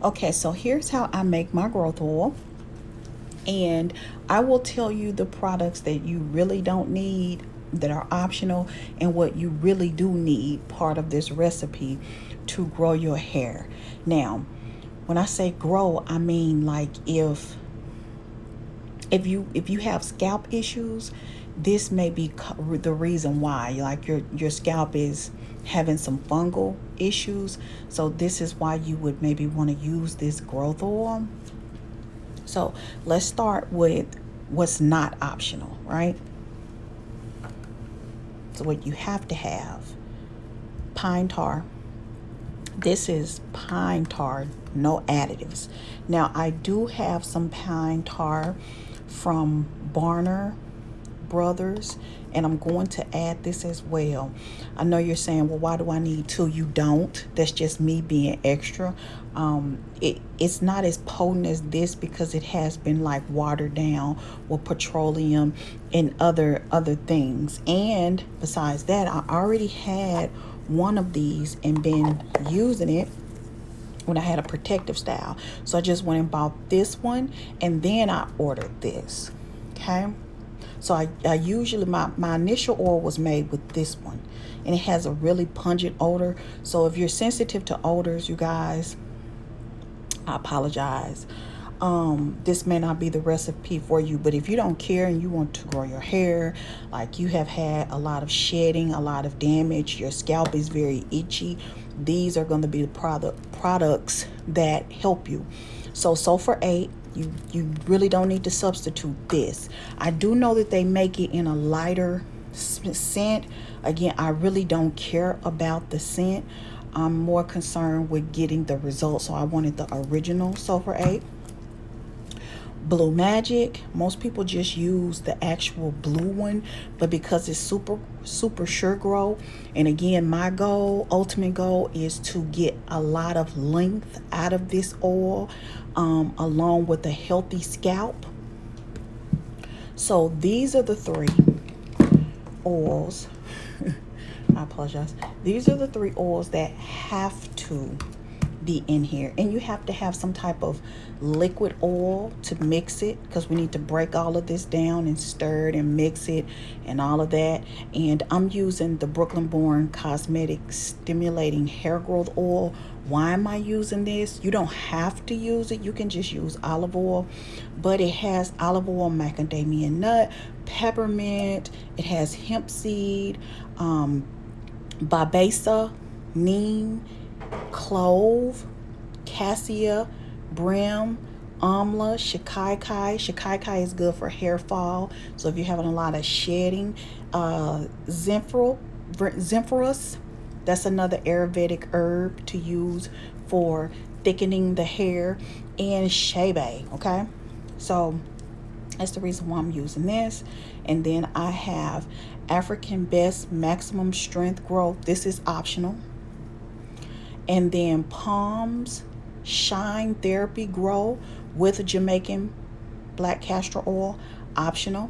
Okay, so here's how I make my growth oil. And I will tell you the products that you really don't need, that are optional, and what you really do need, part of this recipe to grow your hair. Now, when I say grow, I mean like if you have scalp issues, this may be the reason why, like your scalp is having some fungal issues. So this is why you would maybe want to use this growth oil. So let's start with what's not optional, right? So what you have to have: pine tar. This is pine tar, no additives. Now I do have some pine tar from Barner Brothers, and I'm going to add this as well. I know you're saying, well, why do I need two? You don't. That's just me being extra. It's not as potent as this because it has been like watered down with petroleum and other things. And besides that, I already had one of these and been using it when I had a protective style. So I just went and bought this one, and then I ordered this. Okay. So I usually, my initial oil was made with this one, and it has a really pungent odor. So if you're sensitive to odors, you guys, I apologize. This may not be the recipe for you, but if you don't care and you want to grow your hair, like you have had a lot of shedding, a lot of damage, your scalp is very itchy, these are going to be the products that help you. So Sulfur8, you really don't need to substitute this. I do know that they make it in a lighter scent. Again, I really don't care about the scent. I'm more concerned with getting the results. So I wanted the original Sulfur8. Blue Magic, most people just use the actual blue one, but because it's super sure grow, and again, my ultimate goal is to get a lot of length out of this oil, along with a healthy scalp. So these are the three oils. I apologize. These are the three oils that have to be in here, and you have to have some type of liquid oil to mix it, because we need to break all of this down and stir it and mix it and all of that. And I'm using the Brooklyn Born Cosmetic Stimulating Hair Growth Oil. Why am I using this? You don't have to use it. You can just use olive oil, but it has olive oil, macadamia nut, peppermint, it has hemp seed, babasa, neem, clove, cassia, brim, amla, shikakai. Shikakai is good for hair fall. So if you're having a lot of shedding, Zephyrus, that's another Ayurvedic herb to use for thickening the hair, and shebe. Okay, so that's the reason why I'm using this. And then I have African Best Maximum Strength Growth. This is optional. And then Palms Shine Therapy Grow with Jamaican Black Castor Oil, optional.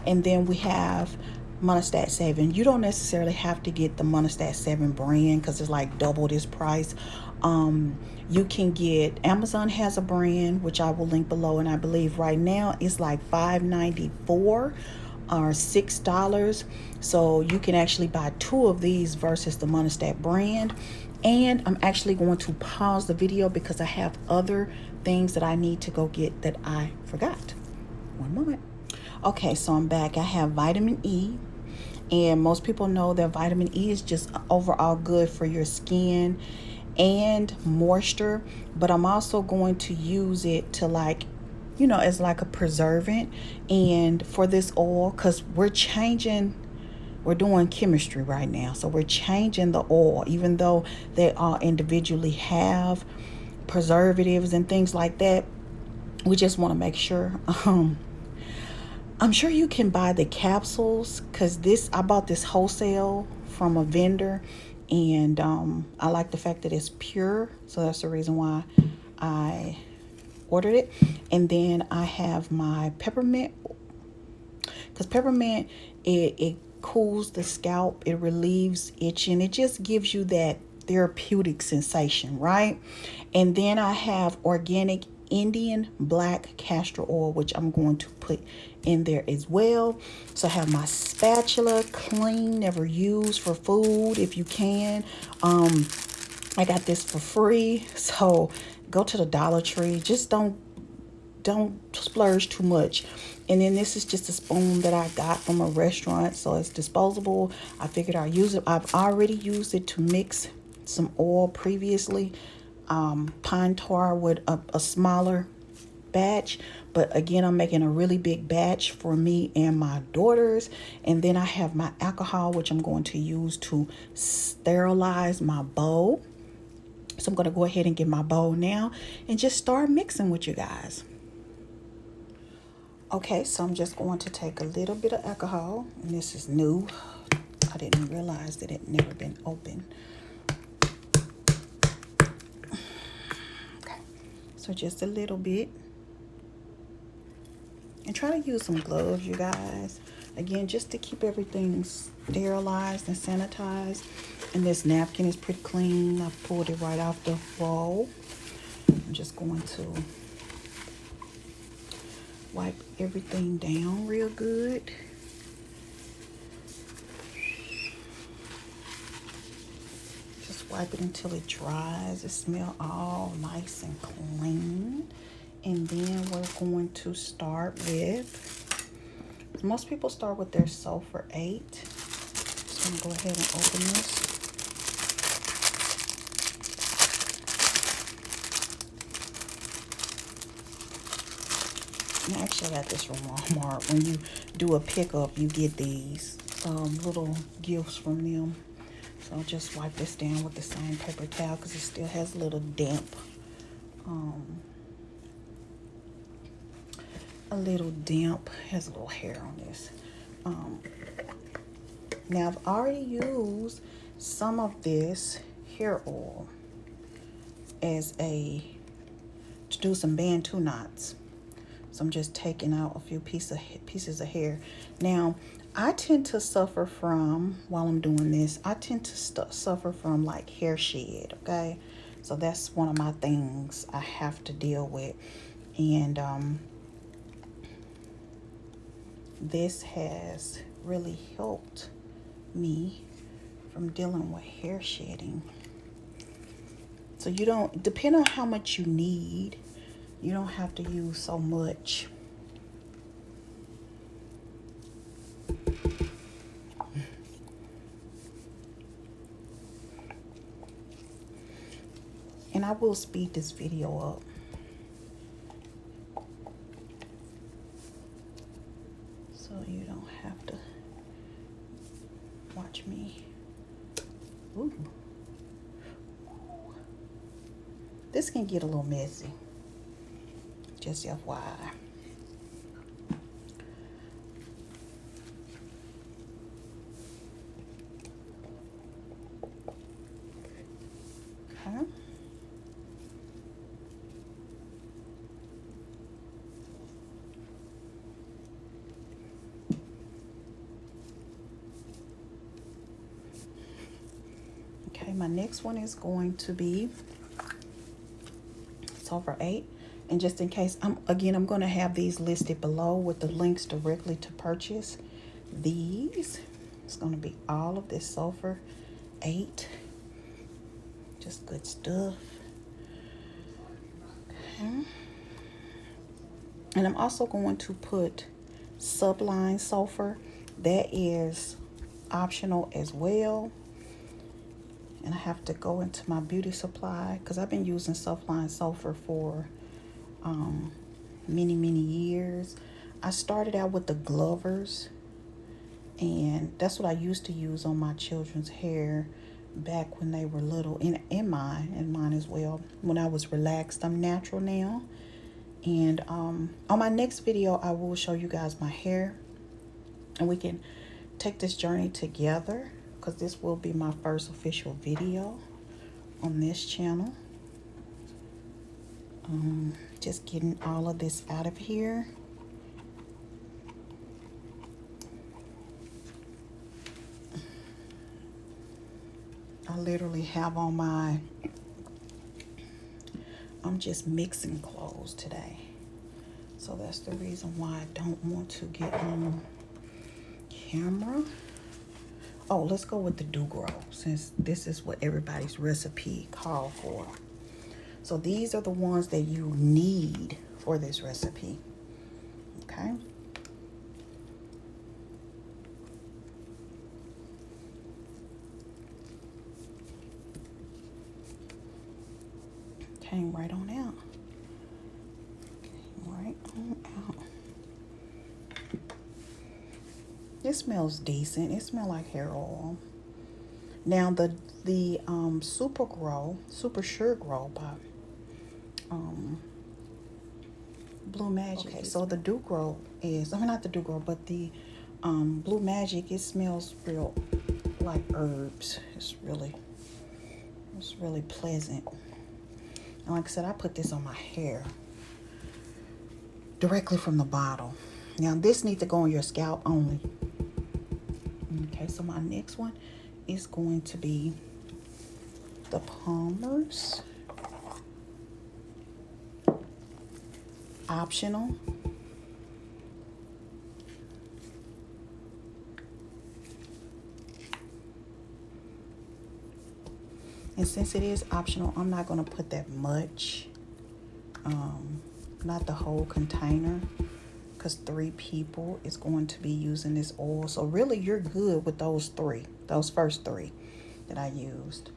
And then we have Monostat 7. You don't necessarily have to get the Monostat 7 brand because it's like double this price. You can get, Amazon has a brand, which I will link below, and I believe right now it's like $5.94 or $6. So you can actually buy two of these versus the Monostat brand. And I'm actually going to pause the video because I have other things that I need to go get that I forgot. One moment. Okay, so I'm back. I have vitamin E, and most people know that vitamin E is just overall good for your skin and moisture, but I'm also going to use it to, like, you know, as like a preservant. And for this oil, because we're doing chemistry right now, so we're changing the oil, even though they all individually have preservatives and things like that. We just want to make sure. I'm sure you can buy the capsules, because I bought this wholesale from a vendor, and I like the fact that it's pure, so that's the reason why I ordered it. And then I have my peppermint, because peppermint, it cools the scalp, it relieves itching, it just gives you that therapeutic sensation, right? And then I have organic Indian black castor oil, which I'm going to put in there as well. So I have my spatula, clean, never used for food if you can. I got this for free. So go to the Dollar Tree. Just don't splurge too much. And then this is just a spoon that I got from a restaurant, so it's disposable. I figured I'd use it. I've already used it to mix some oil previously, pine tar with a smaller batch, but again, I'm making a really big batch for me and my daughters. And then I have my alcohol, which I'm going to use to sterilize my bowl. So I'm going to go ahead and get my bowl now and just start mixing with you guys. Okay, so I'm just going to take a little bit of alcohol, and this is new. I didn't realize that it had never been opened. Okay, so just a little bit. And try to use some gloves, you guys. Again, just to keep everything sterilized and sanitized. And this napkin is pretty clean. I pulled it right off the roll. I'm just going to wipe everything down real good. Just wipe it until it dries. It smells all nice and clean. And then we're going to start with, most people start with their Sulfur8. Just gonna go ahead and open this. And actually, I got this from Walmart. When you do a pickup, you get these little gifts from them. So I'll just wipe this down with the same paper towel because it still has a little damp. Has a little hair on this. Now I've already used some of this hair oil to do some Bantu knots. So I'm just taking out a few pieces of hair. Now, I tend to suffer from, while I'm doing this, I tend to suffer from like hair shed, okay? So that's one of my things I have to deal with. And this has really helped me from dealing with hair shedding. So you don't, depending on how much you need, you don't have to use so much. And I will speed this video up. So you don't have to watch me. Ooh. This can get a little messy. Just FYI. Okay. Okay, my next one is going to be Sulfur8. And just in case, I'm going to have these listed below with the links directly to purchase these. It's going to be all of this Sulfur8. Just good stuff. Okay. And I'm also going to put Sublime Sulfur. That is optional as well. And I have to go into my beauty supply because I've been using Sublime Sulfur for many years. I started out with the Glovers, and that's what I used to use on my children's hair back when they were little, and mine as well. When I was relaxed, I'm natural now. And on my next video, I will show you guys my hair, and we can take this journey together because this will be my first official video on this channel. Just getting all of this out of here. I literally have on my, I'm just mixing clothes today. So that's the reason why I don't want to get on camera. Oh, let's go with the GRO, since this is what everybody's recipe called for. So these are the ones that you need for this recipe. Okay. Came right on out. Came right on out. It smells decent. It smells like hair oil. Now the Super Sure Grow by Blue Magic. Okay, so the GRO is, I mean not the GRO, but the Blue Magic, it smells real like herbs. It's really pleasant. And like I said, I put this on my hair directly from the bottle. Now this needs to go on your scalp only. Okay, so my next one is going to be the Palmer's. Optional. And since it is optional, I'm not going to put that much. Not the whole container, because 3 people is going to be using this oil. So really you're good with those first 3 that I used.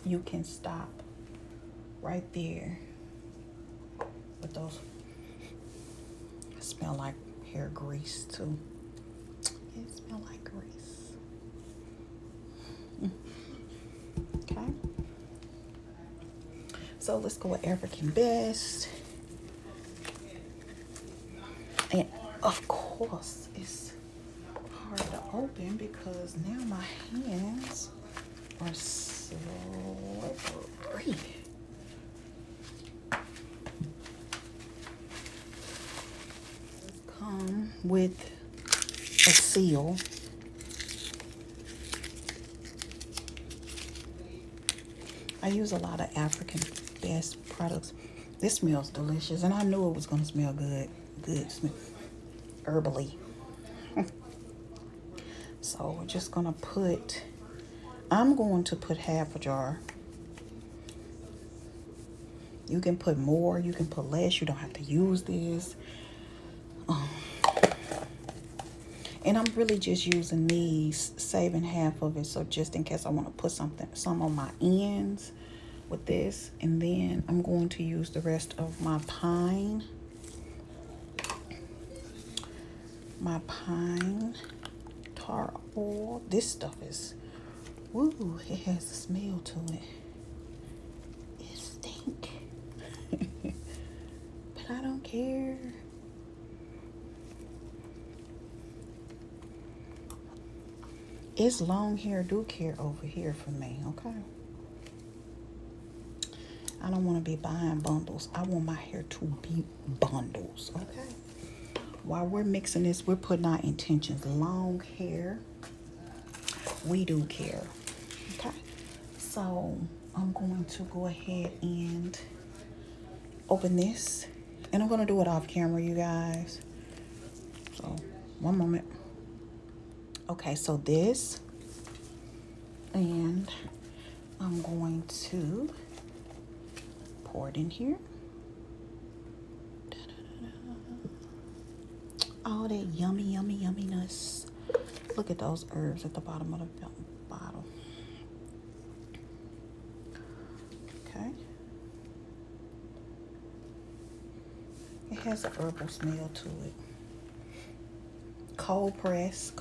You can stop right there with those. Smell like hair grease too. It smells like grease. Okay. So let's go with African Best. And of course, it's hard to open because now my hands are slippery. Come with a seal. I use a lot of African Best products. This smells delicious, and I knew it was going to smell good. Good smell, herbally. So we're just going to put, I'm going to put half a jar. You can put more, you can put less. You don't have to use this. And I'm really just using these, saving half of it. So just in case I want to put some on my ends with this. And then I'm going to use the rest of my pine tar oil. This stuff is, woo, it has a smell to it. It stink. But I don't care. It's long hair do care over here for me, okay? I don't want to be buying bundles. I want my hair to be bundles, okay? While we're mixing this, we're putting our intentions. Long hair, we do care, okay? So I'm going to go ahead and open this. And I'm going to do it off camera, you guys. So, one moment. Okay, so this. And I'm going to pour it in here. All that yummy, yummy, yumminess. Look at those herbs at the bottom of the bottle. Okay. It has a herbal smell to it. Cold pressed.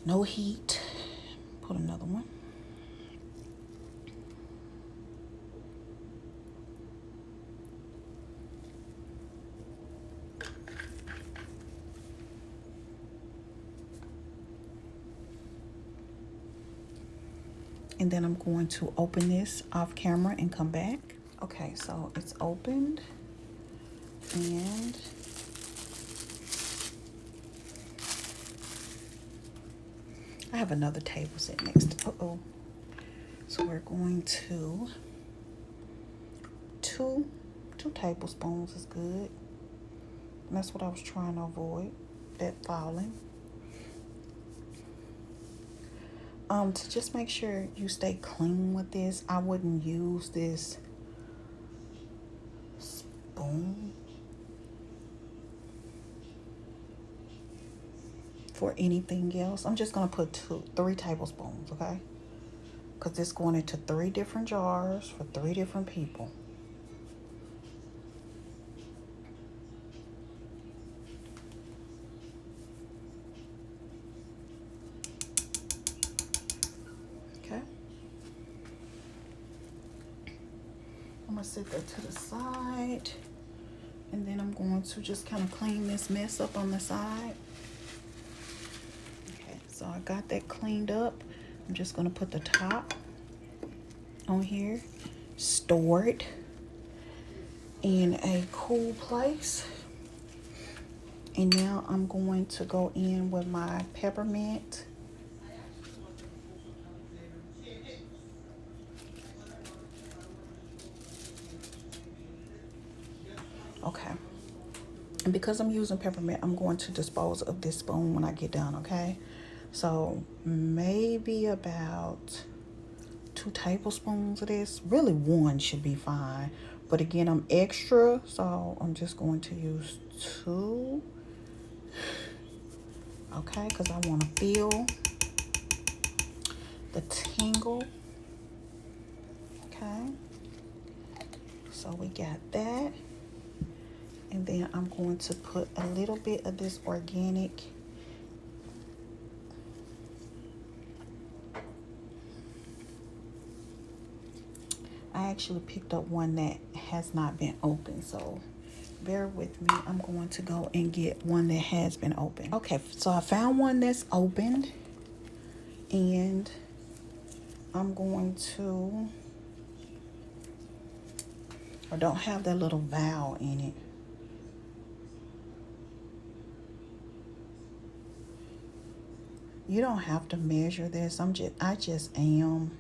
No heat. Put another one. And then I'm going to open this off camera and come back. Okay, so it's opened. And I have another table set next. So we're going to two tablespoons is good. And that's what I was trying to avoid, that falling. To just make sure you stay clean with this, I wouldn't use this spoon for anything else. I'm just gonna put 3 tablespoons, okay? Because it's going into 3 different jars for 3 different people. Okay. I'm gonna set that to the side. And then I'm going to just kind of clean this mess up on the side. Okay, so I got that cleaned up. I'm just gonna put the top on here, store it in a cool place. And now I'm going to go in with my peppermint. Okay. And because I'm using peppermint, I'm going to dispose of this spoon when I get done, okay? So maybe about 2 tablespoons of this. Really 1 should be fine. But again, I'm extra, so I'm just going to use 2. Okay, because I want to feel the tingle. Okay. So we got that. And then I'm going to put a little bit of this organic I actually picked up one that has not been opened, so bear with me. I'm going to go and get one that has been opened. Okay, so I found one that's opened, and I'm going to, I don't have that little valve in it. You don't have to measure this. I just am,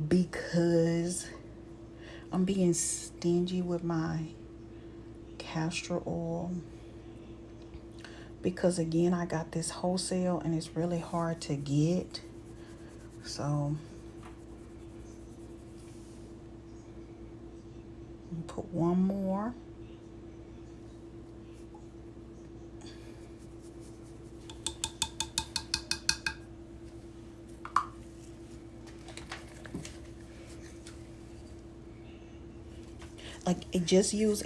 because I'm being stingy with my castor oil, because again, I got this wholesale and it's really hard to get. So put one more. Like, just use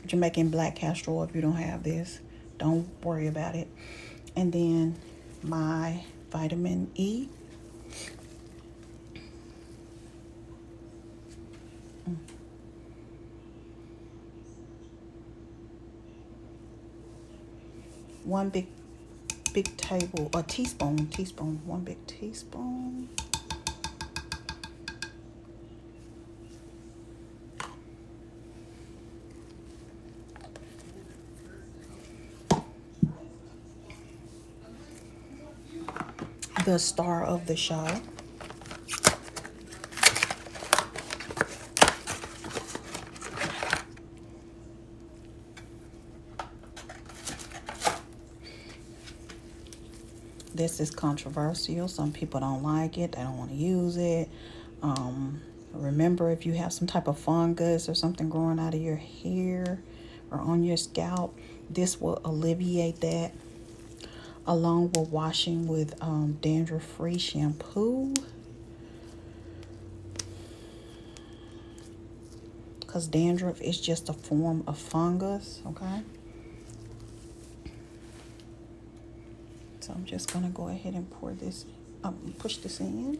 Jamaican black castor oil if you don't have this. Don't worry about it. And then my vitamin E. One big table, a teaspoon, one big teaspoon. The star of the show. This is controversial. Some people don't like it. They don't want to use it. Remember, if you have some type of fungus or something growing out of your hair or on your scalp, this will alleviate that, along with washing with dandruff-free shampoo. Because dandruff is just a form of fungus, okay? So I'm just going to go ahead and pour this, push this in.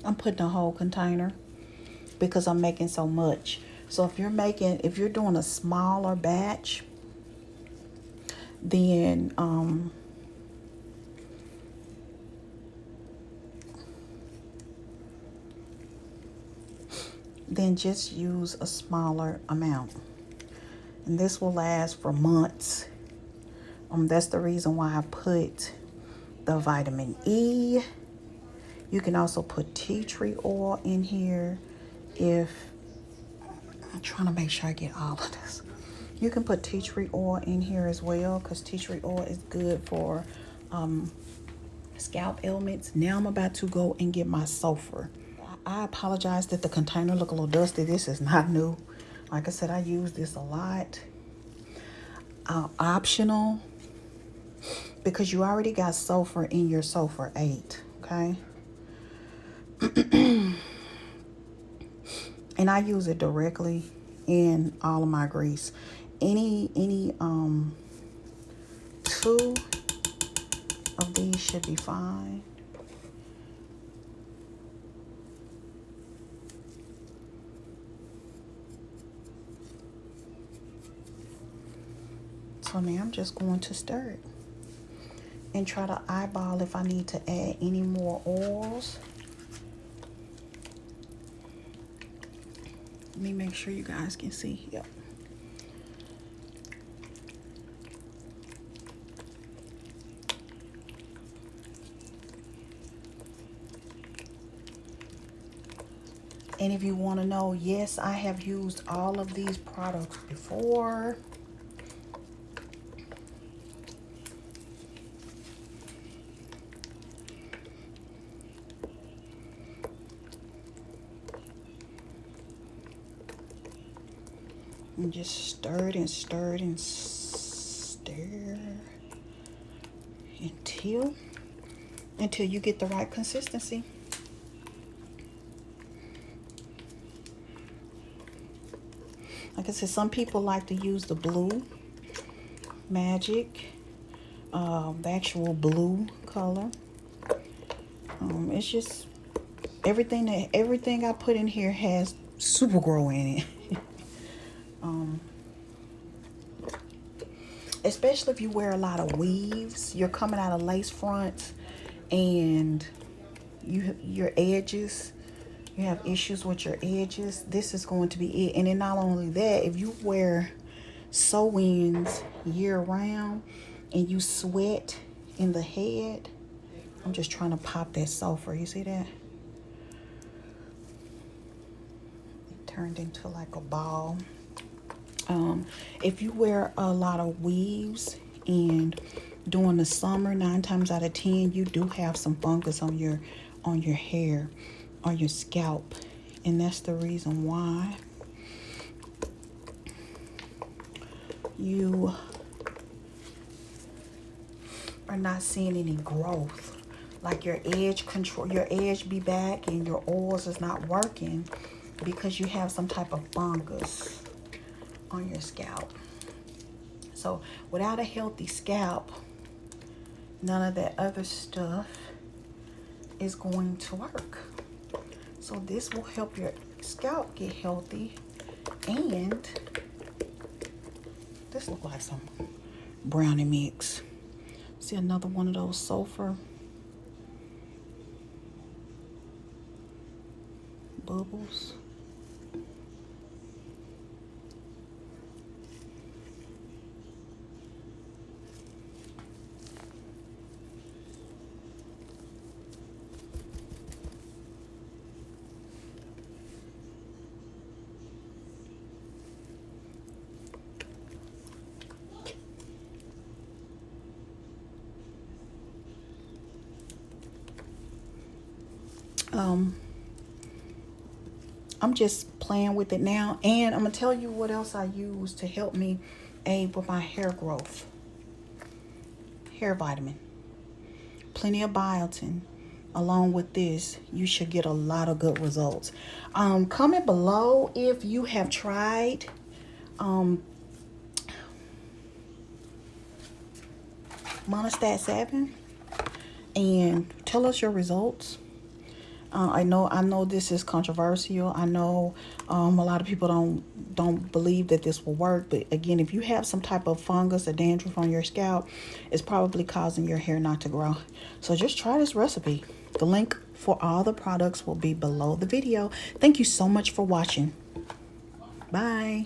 I'm putting a whole container because I'm making so much. So if you're doing a smaller batch, then just use a smaller amount. And this will last for months. That's the reason why I put the vitamin E. You can also put tea tree oil in here if I'm trying to make sure I get all of this. You can put tea tree oil in here as well, because tea tree oil is good for scalp ailments. Now I'm about to go and get my sulfur. I apologize that the container look a little dusty. This is not new. Like I said, I use this a lot. Optional, because you already got sulfur in your Sulfur8, okay? And I use it directly in all of my grease. Any 2 of these should be fine. So now I'm just going to stir it and try to eyeball if I need to add any more oils. Let me make sure you guys can see. Yep. And if you want to know, yes, I have used all of these products before. And just stir it and stir it and stir until you get the right consistency. Like I said, some people like to use the blue magic, the actual blue color. It's just everything I put in here has super GRO in it. Especially if you wear a lot of weaves, you're coming out of lace fronts, and your edges, you have issues with your edges, this is going to be it. And then not only that, if you wear sew-ins year round and you sweat in the head, I'm just trying to pop that sulfur. You see that? It turned into like a ball. If you wear a lot of weaves and during the summer, 9 times out of 10, you do have some fungus on your hair, on your scalp, and that's the reason why you are not seeing any growth. Like your edge be back and your oils is not working because you have some type of fungus on your scalp. So without a healthy scalp, none of that other stuff is going to work. So this will help your scalp get healthy. And this looks like some brownie mix. See another one of those sulfur bubbles. I'm just playing with it now, and I'm gonna tell you what else I use to help me aid with my hair growth. Hair vitamin, plenty of biotin. Along with this, you should get a lot of good results. Comment below if you have tried Monostat 7 and tell us your results. I know this is controversial. I know a lot of people don't believe that this will work. But again, if you have some type of fungus or dandruff on your scalp, it's probably causing your hair not to grow. So just try this recipe. The link for all the products will be below the video. Thank you so much for watching. Bye.